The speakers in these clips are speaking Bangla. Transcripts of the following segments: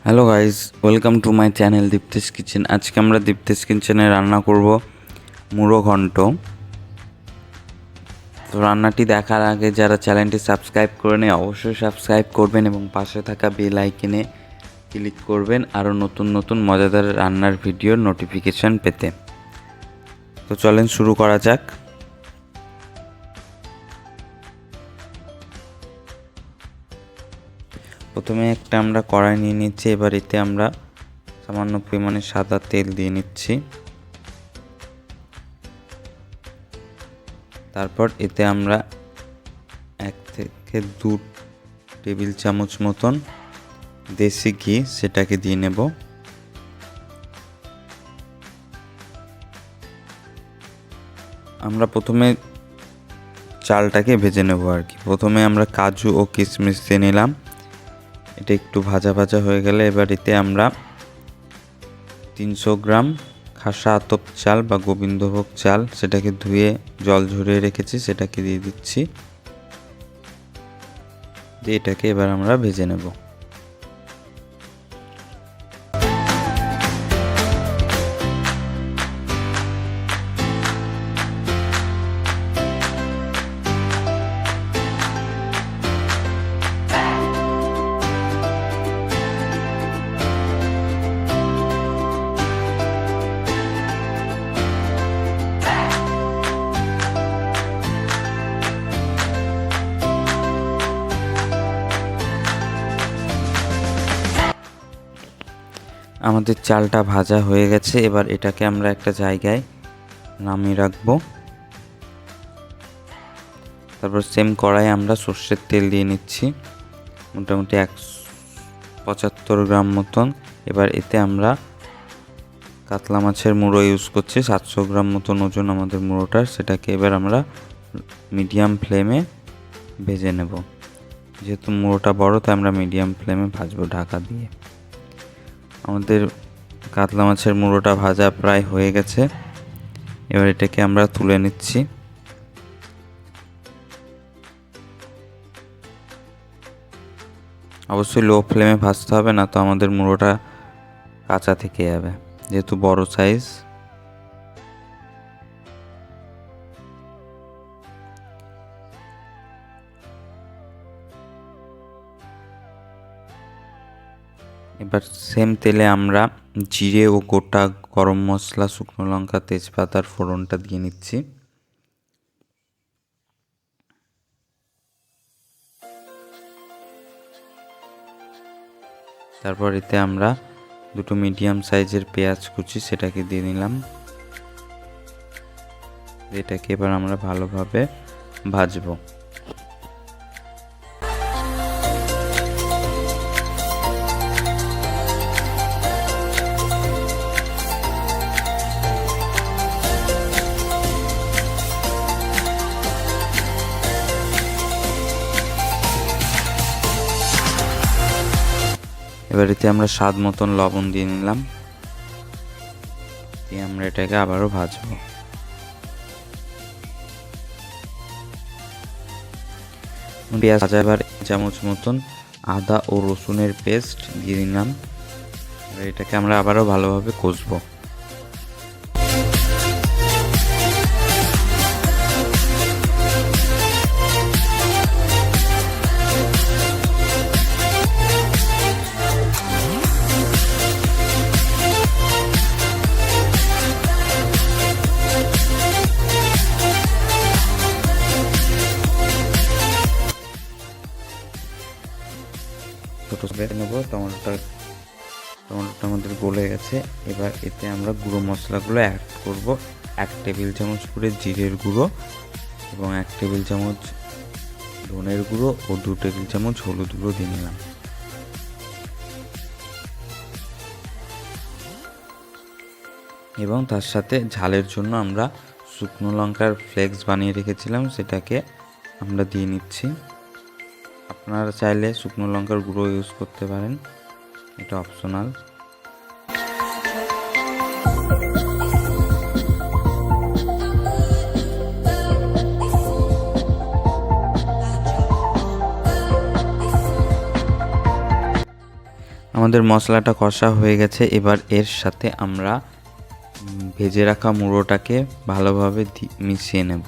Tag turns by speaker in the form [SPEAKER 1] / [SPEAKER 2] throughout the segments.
[SPEAKER 1] Hello guys, welcome to my channel Diptesh kitchen. আজকে আমরা দীপ্তেশ কিচেনে রান্না করব মুরো ঘন্ট। তো রান্নাটি দেখার আগে যারা চ্যানেলটি সাবস্ক্রাইব করে নেয় অবশ্যই সাবস্ক্রাইব করবেন এবং পাশে থাকা বেল আইকনে ক্লিক করবেন আরও নতুন নতুন মজাদার রান্নার ভিডিওর নোটিফিকেশান পেতে। তো চলেন শুরু করা যাক। প্রথমে একটা আমরা কড়াই নিয়ে নিচ্ছি। এবার এতে আমরা সামান্য পরিমাণে সাদা তেল দিয়ে নিচ্ছি। তারপর এতে আমরা 1 থেকে 2 টেবিল চামচ মতন দেশি ঘি সেটাকে দিয়ে নেব। আমরা প্রথমে চালটাকে ভেজে নেব আর কি। প্রথমে আমরা কাজু ও কিশমিশ দিয়ে নিলাম। এটা একটু ভাজা ভাজা হয়ে গেলে এবার এতে আমরা 300 গ্রাম খাসা আতপ চাল বা গোবিন্দভোগ চাল সেটাকে ধুয়ে জল ঝরিয়ে রেখেছি সেটাকে দিয়ে দিচ্ছি। দিয়ে এটাকে এবার আমরা ভেজে নেব। আমাদের চালটা ভাজা হয়ে গেছে। এবার এটাকে আমরা একটা জায়গায় নামিয়ে রাখবো। তারপর সেম কড়াইয়ে আমরা সর্ষের তেল দিয়ে নিচ্ছি, মোটামুটি 175 গ্রাম মতন। এবার এতে আমরা কাতলা মাছের মুড়ো ইউজ করছি, 700 গ্রাম মতন ওজন আমাদের মুড়োটার। সেটাকে এবার আমরা মিডিয়াম ফ্লেমে ভেজে নেব। যেহেতু মুড়োটা বড় তাই আমরা মিডিয়াম ফ্লেমে ভাজবো ঢাকা দিয়ে। আমাদের কাতলা মাছের মুড়োটা ভাজা প্রায় হয়ে গেছে। এবার এটাকে আমরা তুলে নিচ্ছি। অবশ্যই লো ফ্লেমে ভাজতে হবে, না তো আমাদের মুড়োটা কাঁচা থেকে যাবে যেহেতু বড় সাইজ। এবার সেম তেলে আমরা জিরে ও গোটা গরম মশলা, শুকনো লঙ্কা, তেজপাতার ফোড়নটা দিয়ে নিচ্ছি। তারপর এতে আমরা 2 মিডিয়াম সাইজের পেঁয়াজ কুচি সেটাকে দিয়ে নিলাম। এটাকে এবার আমরা ভালোভাবে ভাজবো। এবার এতে আমরা স্বাদ মতন লবণ দিয়ে নিলাম। দিয়ে আমরা এটাকে আবারও ভাজবো। পেঁয়াজ ভাজা এবার 1 চামচ মতন আদা ও রসুনের পেস্ট দিয়ে নিলাম। এবার এটাকে আমরা আবারও ভালোভাবে কষবো। ছোটো নেব। টমেটোটা আমাদের গলে গেছে। এবার এতে আমরা গুঁড়ো মশলাগুলো অ্যাড করব। 1 টেবিল চামচ করে জিরের গুঁড়ো এবং 1 টেবিল চামচ ধনের গুঁড়ো ও 2 টেবিল চামচ হলুদ গুঁড়ো দিয়ে নিলাম। এবং তার সাথে ঝালের জন্য আমরা শুকনো লঙ্কার ফ্লেক্স বানিয়ে রেখেছিলাম সেটাকে আমরা দিয়ে নিচ্ছি। আপনারা চাইলে শুকনো লঙ্কার গুঁড়ো ইউজ করতে পারেন, এটা অপশনাল। আমাদের মশলাটা কষা হয়ে গেছে। এবার এর সাথে আমরা ভেজে রাখা মুড়োটাকে ভালোভাবে মিশিয়ে নেব।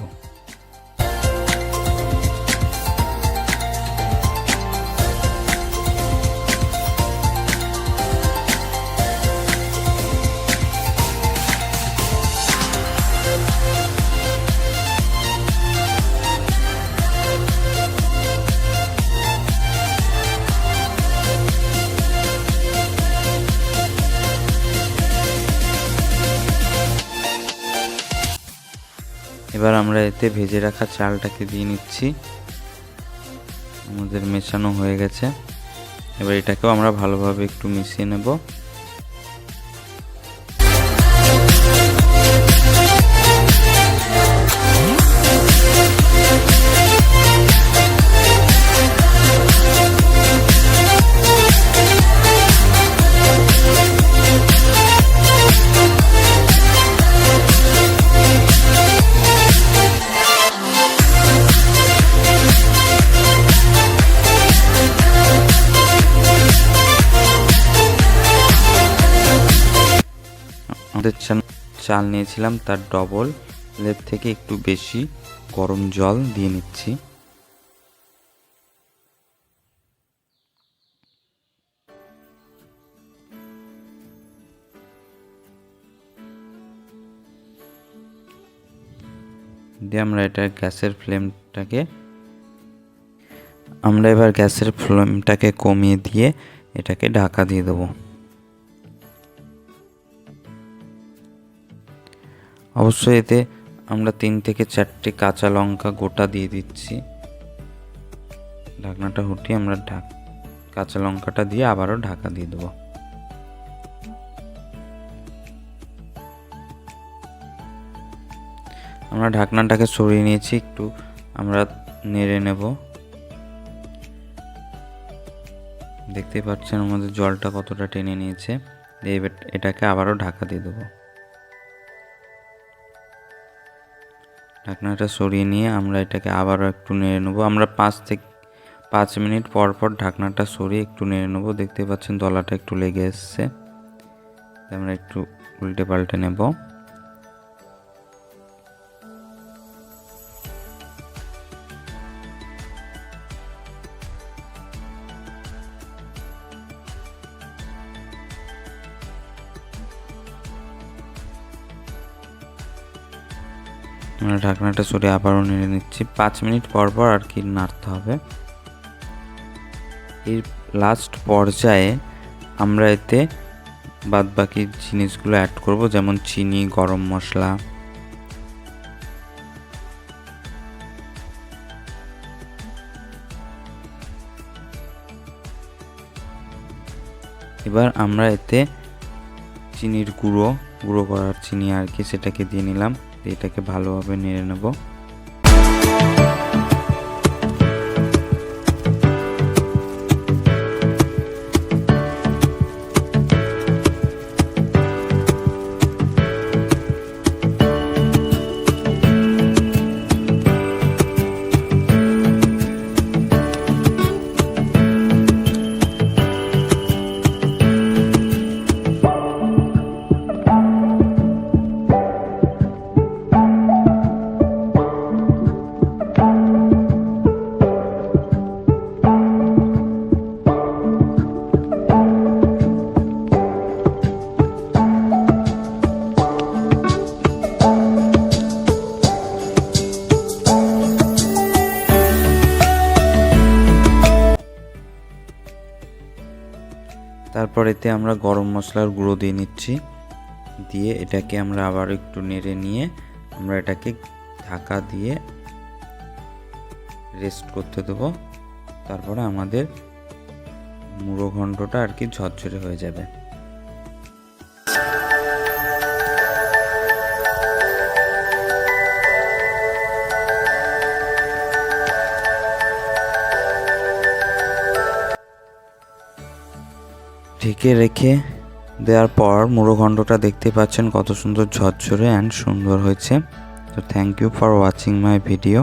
[SPEAKER 1] এবার আমরা এতে ভেজে রাখা চালটাকে দিয়ে নিচ্ছি। আমাদের মেশানো হয়ে গেছে। এবার এটাকেও আমরা ভালোভাবে একটু মিশিয়ে নেব। আমাদের চাল নিয়েছিলাম তার ডবল এর থেকে একটু বেশি গরম জল দিয়ে নিচ্ছি। দিয়ে আমরা এবার গ্যাসের ফ্লেমটাকে কমিয়ে দিয়ে এটাকে ঢাকা দিয়ে দেবো। অবশ্যই এতে আমরা 3 থেকে 4টে কাঁচা লঙ্কা গোটা দিয়ে দিচ্ছি। ঢাকনাটা উঠিয়ে আমরা কাঁচা লঙ্কাটা দিয়ে আবারও ঢাকা দিয়ে দেবো। আমরা ঢাকনাটাকে সরিয়ে নিয়েছি, একটু আমরা নেড়ে নেব। দেখতেই পাচ্ছেন আমাদের জলটা কতটা টেনে নিয়েছে। এবার এটাকে আবারও ঢাকা দিয়ে দেবো। ঢাকনাটা সরিয়ে নিয়ে আমরা এটাকে আবারও একটু নেড়ে নেব। আমরা 5 মিনিট পর পর ঢাকনাটা সরিয়ে একটু নেড়ে নেব। দেখতে পাচ্ছেন দলাটা একটু লেগে এসছে। আমরা একটু উল্টে পাল্টে নেব। আমরা ঢাকনাটা সরিয়ে আবারও নেড়ে নিচ্ছি। 5 মিনিট পর পর আর কি নাড়তে হবে। এই লাস্ট পর্যায়ে আমরা এতে বাদবাকি জিনিসগুলো অ্যাড করব, যেমন চিনি, গরম মশলা। এবার আমরা এতে চিনির গুঁড়ো করার চিনি আর কি, সেটাকে দিয়ে নিলাম। এটাকে ভালোভাবে নেড়ে নেব। তারপর এতে আমরা গরম মশলার গুঁড়ো দিয়ে নিচ্ছি। দিয়ে এটাকে আমরা আবার একটু নেড়ে নিয়ে আমরা এটাকে ঢাকা দিয়ে রেস্ট করতে দেবো। তারপরে আমাদের মুড়ো ঘন্টটা আর কি ঝরঝরে হয়ে যাবে। ঢেকে রেখে দেওয়ার পর মুড়ো ঘন্টটা দেখতে পাচ্ছেন কত সুন্দর ঝরঝরে অ্যান্ড সুন্দর হয়েছে। তো thank you for watching my video.